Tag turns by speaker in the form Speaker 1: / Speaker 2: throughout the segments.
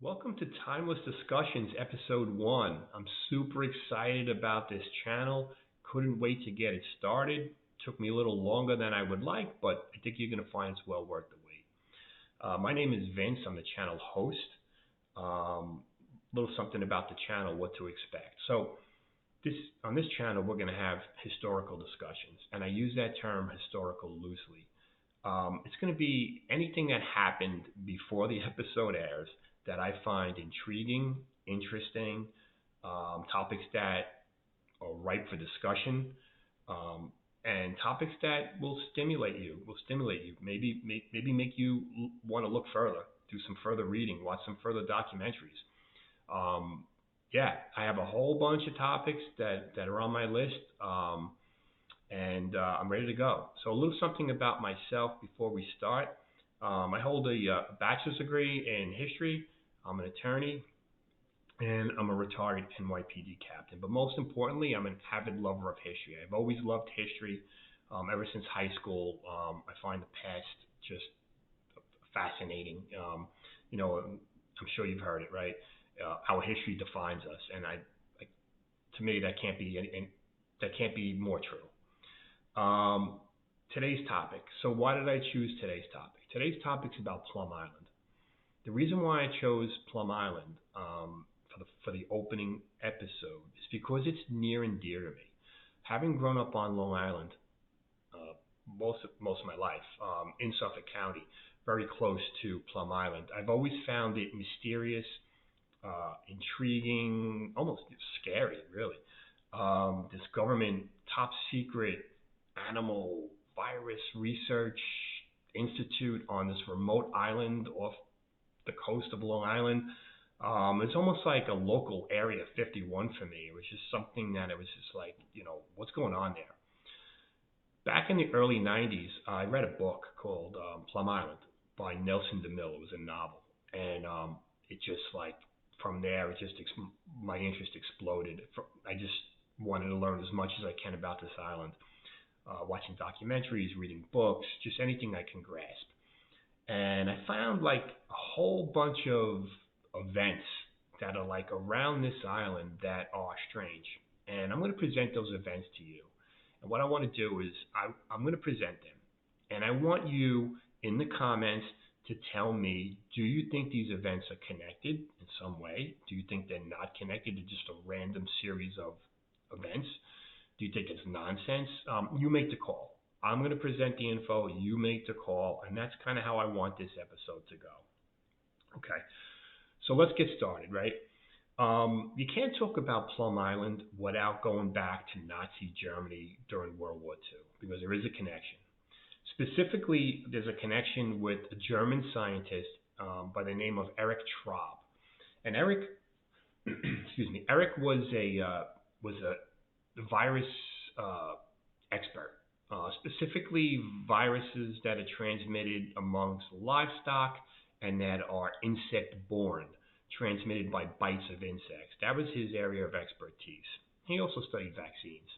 Speaker 1: Welcome to Timeless Discussions, Episode 1. I'm super excited about this channel. Couldn't wait to get it started. Took me a little longer than I would like, but I think you're going to find it's well worth the wait. My name is Vince. I'm the channel host. Little something about the channel, what to expect. So on this channel, we're going to have historical discussions, and I use that term historical loosely. It's going to be anything that happened before the episode airs that I find intriguing, interesting, topics that are ripe for discussion, and topics that will stimulate you. Maybe make you want to look further, do some further reading, watch some further documentaries. I have a whole bunch of topics that are on my list, and I'm ready to go. So a little something about myself before we start. I hold a bachelor's degree in history. I'm an attorney, and I'm a retired NYPD captain. But most importantly, I'm an avid lover of history. I've always loved history ever since high school. I find the past just fascinating. I'm sure you've heard it, right? Our history defines us, and to me, that can't be more true. Today's topic. So why did I choose today's topic? Today's topic is about Plum Island. The reason why I chose Plum Island for the opening episode is because it's near and dear to me. Having grown up on Long Island most of my life in Suffolk County, very close to Plum Island, I've always found it mysterious, intriguing, almost scary, really. This government top secret animal virus research institute on this remote island off the coast of Long Island. It's almost like a local Area 51 for me. It was just something that it was just like, what's going on there? Back in the early 90s, I read a book called Plum Island by Nelson DeMille. It was a novel. And it just from there, my interest exploded. I just wanted to learn as much as I can about this island. Watching documentaries, reading books, just anything I can grasp. And I found a whole bunch of events that are around this island that are strange. And I'm going to present those events to you. And what I want to do is I'm going to present them. And I want you in the comments to tell me, do you think these events are connected in some way? Do you think they're not connected to just a random series of events? Do you think it's nonsense? You make the call. I'm going to present the info, you make the call, and that's kind of how I want this episode to go. Okay, so let's get started, right? You can't talk about Plum Island without going back to Nazi Germany during World War II, because there is a connection. Specifically, there's a connection with a German scientist by the name of Erich Traub. And Eric was a virus expert. Specifically viruses that are transmitted amongst livestock and that are insect-borne, transmitted by bites of insects. That was his area of expertise. He also studied vaccines.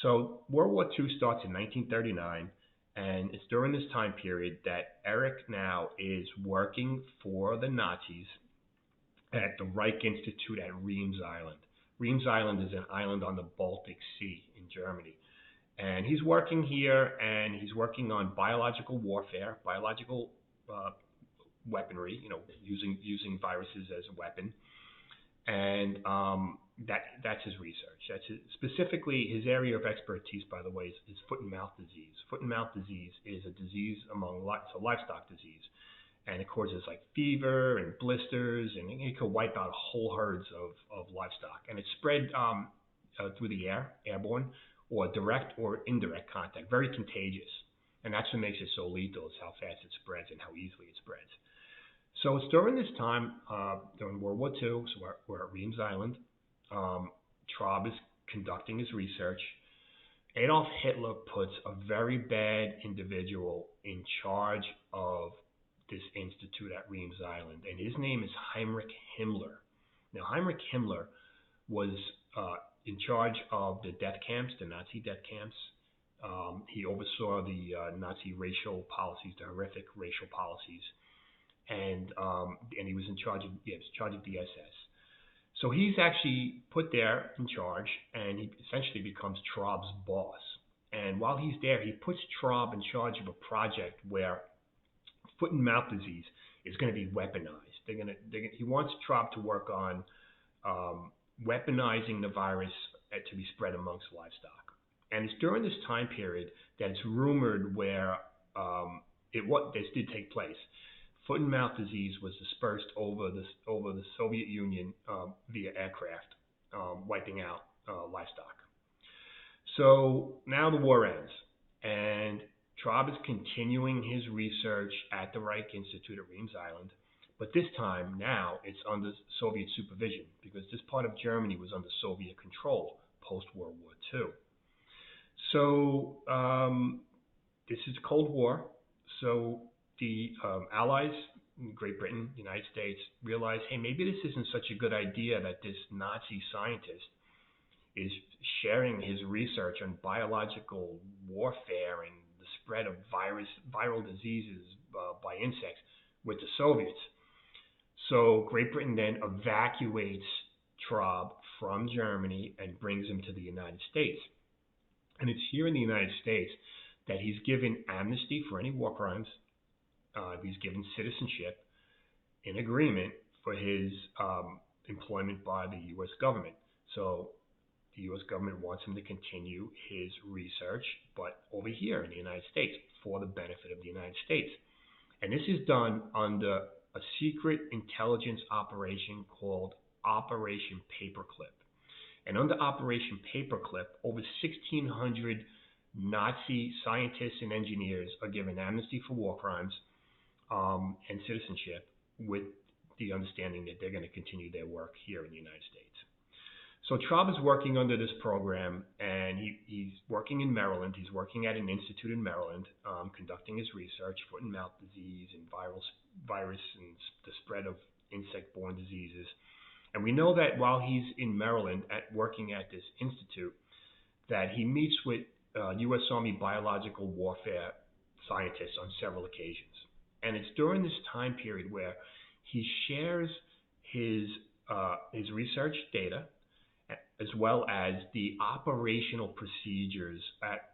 Speaker 1: So World War II starts in 1939, and it's during this time period that Eric now is working for the Nazis at the Reich Institute at Reams Island. Reams Island is an island on the Baltic Sea in Germany. And he's working here, and he's working on biological warfare, biological weaponry, using viruses as a weapon. And that's his research. Specifically, his area of expertise, by the way, is foot and mouth disease. Foot and mouth disease is a disease it's a livestock disease. And it causes fever and blisters, and it could wipe out whole herds of livestock. And it's spread through the airborne, or direct or indirect contact, very contagious. And that's what makes it so lethal, is how fast it spreads and how easily it spreads. So it's during this time, during World War II, so we're at Reams Island. Traub is conducting his research. Adolf Hitler puts a very bad individual in charge of this institute at Reams Island, and his name is Heinrich Himmler. Now, Heinrich Himmler was in charge of the death camps, the Nazi death camps. He oversaw the Nazi racial policies, the horrific racial policies. and he was in charge of the SS. So he's actually put there in charge, and he essentially becomes Traub's boss. And while he's there, he puts Traub in charge of a project where foot and mouth disease is going to be weaponized. He wants Traub to work on weaponizing the virus to be spread amongst livestock. And it's during this time period that it's rumored where this did take place. Foot and mouth disease was dispersed over the Soviet Union via aircraft, wiping out livestock. So now the war ends, and Traub is continuing his research at the Reich Institute at Reams Island, but this time now it's under Soviet supervision because this part of Germany was under Soviet control post-World War II. So this is Cold War. So the Allies, Great Britain, United States, realized, hey, maybe this isn't such a good idea that this Nazi scientist is sharing his research on biological warfare and the spread of viral diseases by insects with the Soviets. So Great Britain then evacuates Traub from Germany and brings him to the United States. And it's here in the United States that he's given amnesty for any war crimes. He's given citizenship in agreement for his employment by the U.S. government. So the U.S. government wants him to continue his research, but over here in the United States for the benefit of the United States. And this is done under a secret intelligence operation called Operation Paperclip. And under Operation Paperclip, over 1,600 Nazi scientists and engineers are given amnesty for war crimes and citizenship with the understanding that they're going to continue their work here in the United States. So Traub is working under this program, and he's working in Maryland. He's working at an institute in Maryland, conducting his research, foot and mouth disease and virus and the spread of insect-borne diseases. And we know that while he's in Maryland working at this institute, that he meets with U.S. Army biological warfare scientists on several occasions. And it's during this time period where he shares his research data as well as the operational procedures at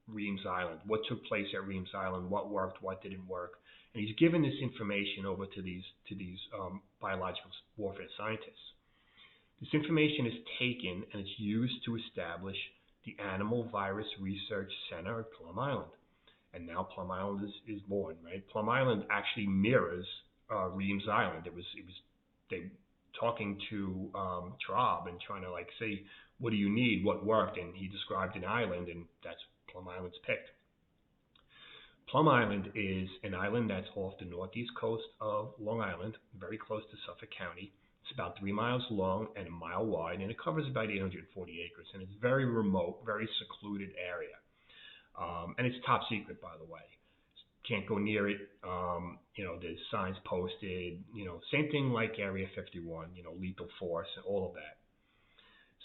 Speaker 1: Reams Island, what took place at Reams Island, what worked, what didn't work. And he's given this information over to these biological warfare scientists. This information is taken and it's used to establish the Animal Virus Research Center at Plum Island. And now Plum Island is born, right? Plum Island actually mirrors Reams Island. It was they talking to Traub and trying to say, what do you need, what worked? And he described an island, and that's Plum Island's picked. Plum Island is an island that's off the northeast coast of Long Island, very close to Suffolk County. It's about 3 miles long and a mile wide, and it covers about 840 acres. And it's very remote, very secluded area. And it's top secret, by the way. Can't go near it. There's signs posted. Same thing like Area 51. Lethal force and all of that.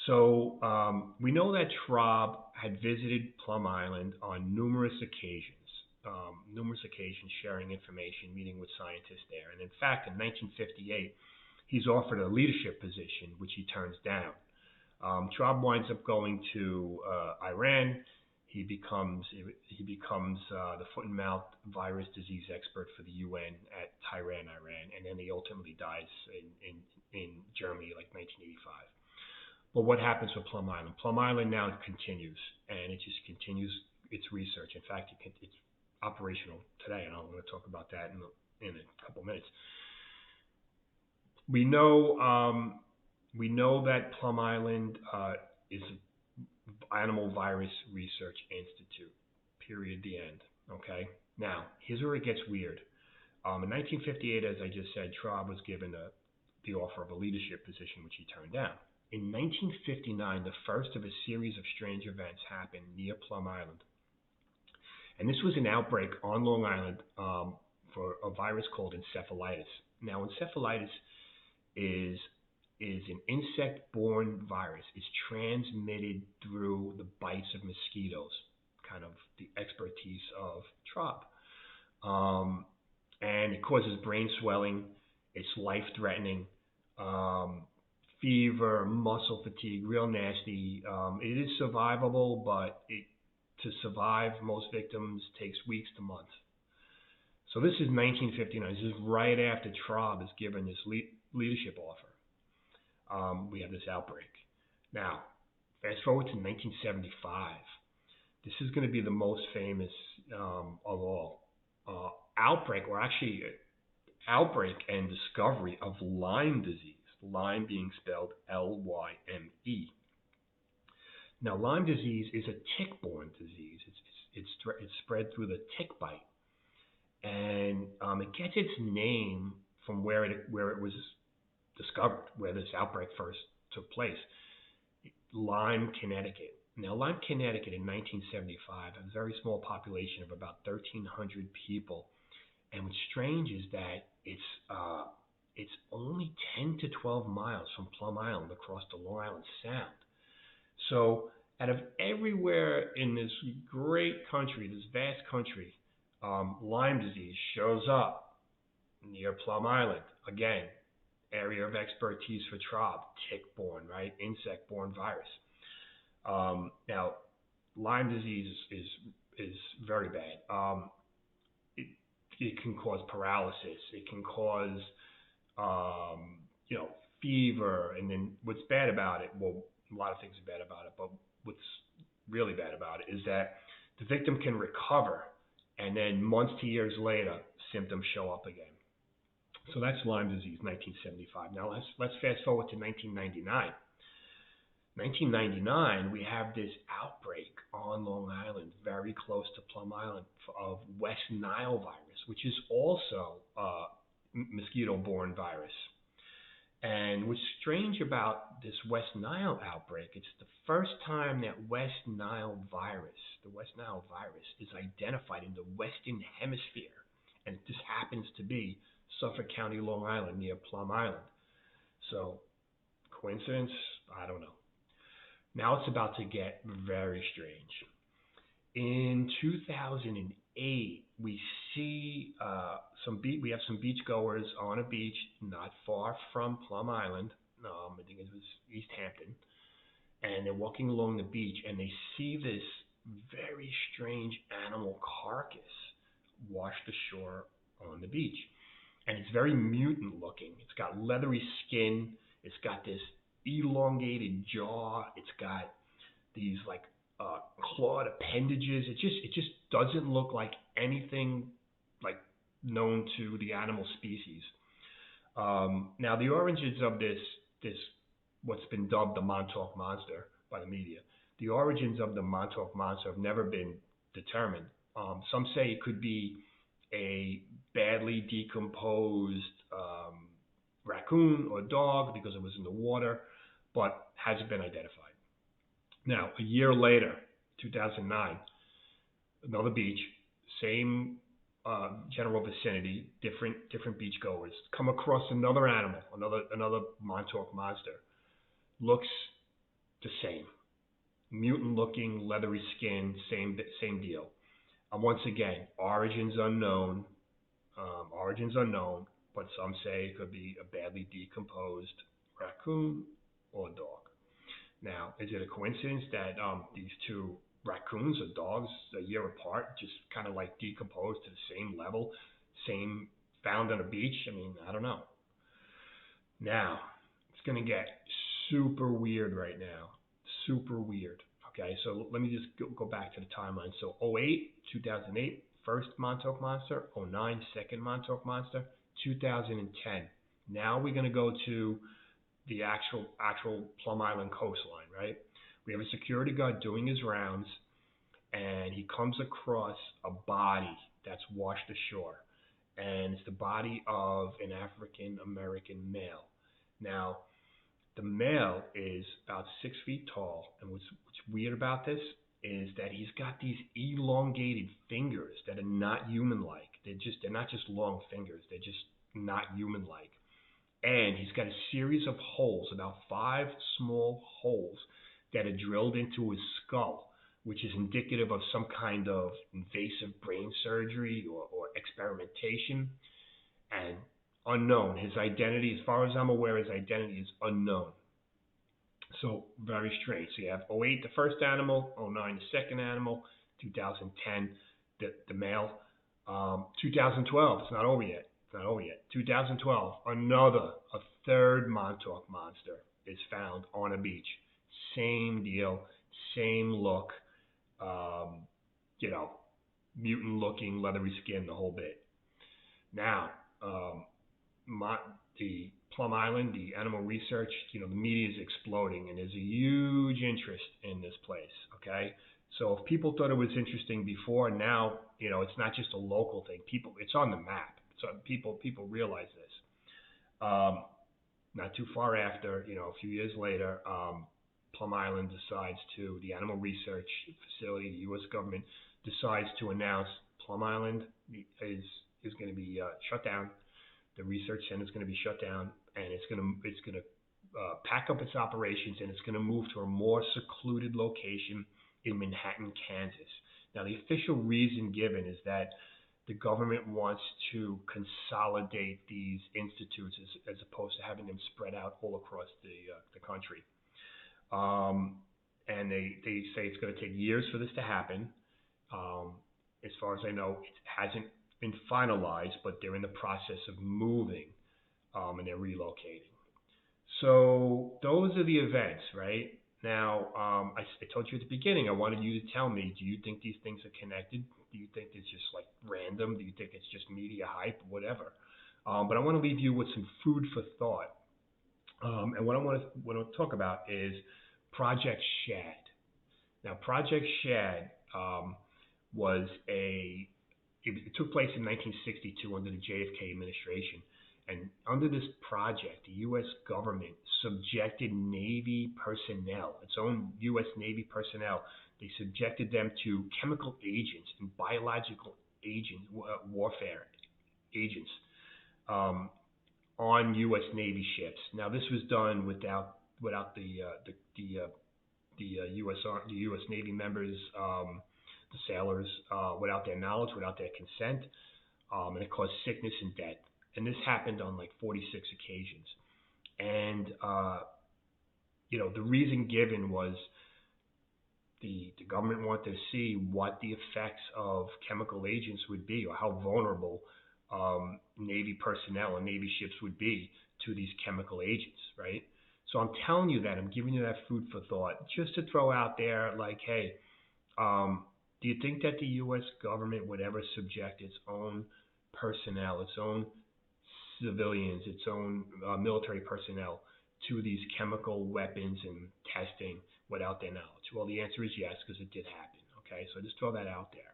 Speaker 1: So we know that Traub had visited Plum Island on numerous occasions. Sharing information, meeting with scientists there. And in fact, in 1958, he's offered a leadership position, which he turns down. Traub winds up going to Iran. He becomes the foot and mouth virus disease expert for the UN at Tehran, Iran, and then he ultimately dies in Germany, like 1985. But what happens with Plum Island? Plum Island now continues, and it just continues its research. In fact, it's operational today, and I'm going to talk about that in a couple minutes. We know that Plum Island is Animal Virus Research Institute, period, the end. Okay? Now, here's where it gets weird. In 1958, as I just said, Traub was given the offer of a leadership position, which he turned down. In 1959, the first of a series of strange events happened near Plum Island. And this was an outbreak on Long Island for a virus called encephalitis. Now, encephalitis is an insect-borne virus. It's transmitted through the bites of mosquitoes, kind of the expertise of Traub. and it causes brain swelling. It's life-threatening. Um, Fever, muscle fatigue, real nasty. It is survivable, but to survive, most victims takes weeks to months. So this is 1959. This is right after Traub is given this leadership offer. We have this outbreak. Now, fast forward to 1975. This is going to be the most famous of all. Outbreak, or actually outbreak and discovery of Lyme disease. Lyme being spelled Lyme. Now, Lyme disease is a tick-borne disease. It's spread through the tick bite, and it gets its name from where it was discovered, where this outbreak first took place. Lyme, Connecticut. Now, Lyme, Connecticut in 1975 had a very small population of about 1,300 people. And what's strange is that it's only 10 to 12 miles from Plum Island across the Long Island Sound. So out of everywhere in this great country, this vast country, Lyme disease shows up near Plum Island. Again, area of expertise for Traub, tick-borne, right? Insect-borne virus. Now, Lyme disease is very bad. It can cause paralysis. It can cause, fever. And then what's bad about it? Well, a lot of things are bad about it, but what's really bad about it is that the victim can recover, and then months to years later, symptoms show up again. So that's Lyme disease, 1975. Now let's fast forward to 1999. 1999, we have this outbreak on Long Island, very close to Plum Island, of West Nile virus, which is also a mosquito-borne virus. And what's strange about this West Nile outbreak, it's the first time that the West Nile virus, is identified in the Western Hemisphere. And this happens to be Suffolk County, Long Island, near Plum Island. So, coincidence? I don't know. Now it's about to get very strange. In 2008, we see we have some beachgoers on a beach not far from Plum Island. I think it was Easthampton, and they're walking along the beach, and they see this very strange animal carcass washed ashore on the beach, and it's very mutant looking. It's got leathery skin. It's got this elongated jaw. It's got these clawed appendages. It just doesn't look like anything like known to the animal species. Now the origins of this what's been dubbed the Montauk monster by the media. The origins of the Montauk monster have never been determined. Some say it could be a badly decomposed raccoon or dog because it was in the water, but hasn't been identified. Now, a year later, 2009, another beach, same general vicinity, different beachgoers come across another animal, another Montauk monster. Looks the same, mutant looking, leathery skin, same deal. Once again, origins unknown, but some say it could be a badly decomposed raccoon or dog. Now, is it a coincidence that these two raccoons or dogs a year apart just kind of like decomposed to the same level, same found on a beach? I mean, I don't know. Now, it's going to get super weird right now. Super weird. Okay, so let me just go back to the timeline. So 2008, first Montauk monster. 2009, second Montauk monster. 2010. Now we're going to go to the actual Plum Island coastline, right? We have a security guard doing his rounds, and he comes across a body that's washed ashore, and it's the body of an African American male. Now, the male is about 6 feet tall, and what's weird about this is that he's got these elongated fingers that are not human-like. They're not just long fingers. They're just not human-like. And he's got a series of holes, about 5 small holes that are drilled into his skull, which is indicative of some kind of invasive brain surgery or experimentation. and unknown. His identity, as far as I'm aware, his identity is unknown. So very strange. So you have '08, the first animal; '09, the second animal; 2010, the male; 2012. It's not over yet. It's not over yet. 2012, a third Montauk monster is found on a beach. Same deal, same look. Um, you know, mutant looking, leathery skin, the whole bit. Now, um, my, the Plum Island, the animal research, the media is exploding, and there's a huge interest in this place. Okay, so if people thought it was interesting before, now it's not just a local thing. It's on the map. So people realize this. Um, Not too far after, a few years later, Plum Island the animal research facility, the U.S. government decides to announce Plum Island is going to be shut down. The research center is going to be shut down, and it's going to pack up its operations, and it's going to move to a more secluded location in Manhattan, Kansas. Now, the official reason given is that the government wants to consolidate these institutes as opposed to having them spread out all across the country. Um, and they say it's going to take years for this to happen. Um, as far as I know, it hasn't been finalized, but they're in the process of moving, and they're relocating. So those are the events, right? Now, I told you at the beginning, I wanted you to tell me, do you think these things are connected? Do you think it's just like random? Do you think it's just media hype, whatever? But I want to leave you with some food for thought. And what I want to talk about is Project Shad. Now, Project Shad was it took place in 1962 under the JFK administration. And under this project, the U.S. government subjected Navy personnel, its own U.S. Navy personnel, they subjected them to chemical agents and biological agents, warfare agents, um, on U.S. Navy ships. Now, this was done without the U.S. Navy members, the sailors, without their knowledge, without their consent, and it caused sickness and death. And this happened on like 46 occasions. And the reason given was the government wanted to see what the effects of chemical agents would be, or how vulnerable Navy personnel and Navy ships would be to these chemical agents, right? So I'm telling you that, I'm giving you that food for thought, just to throw out there, like, hey, do you think that the U.S. government would ever subject its own personnel, its own civilians, its own military personnel to these chemical weapons and testing without their knowledge? Well, the answer is yes, because it did happen. Okay, so just throw that out there.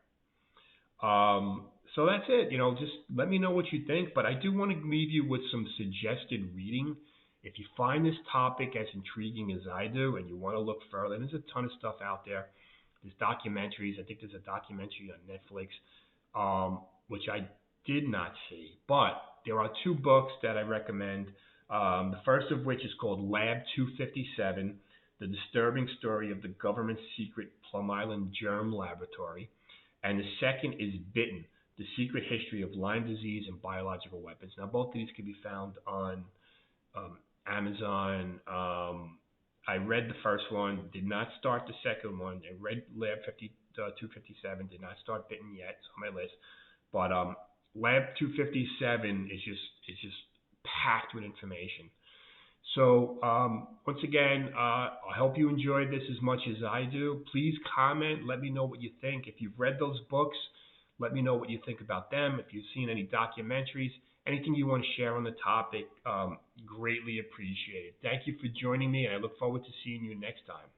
Speaker 1: So that's it. Just let me know what you think. But I do want to leave you with some suggested reading. If you find this topic as intriguing as I do, and you want to look further, there's a ton of stuff out there. There's documentaries. I think there's a documentary on Netflix, which I did not see. But there are two books that I recommend. The first of which is called Lab 257, The Disturbing Story of the Government Secret Plum Island Germ Laboratory. And the second is Bitten, The Secret History of Lyme Disease and Biological Weapons. Now, both of these can be found on Amazon. I read the first one, did not start the second one. I read Lab 257, did not start Bitten yet. It's on my list. But Lab 257 is just packed with information. So once again, I hope you enjoyed this as much as I do. Please comment. Let me know what you think. If you've read those books, let me know what you think about them. If you've seen any documentaries, anything you want to share on the topic, greatly appreciated. Thank you for joining me, and I look forward to seeing you next time.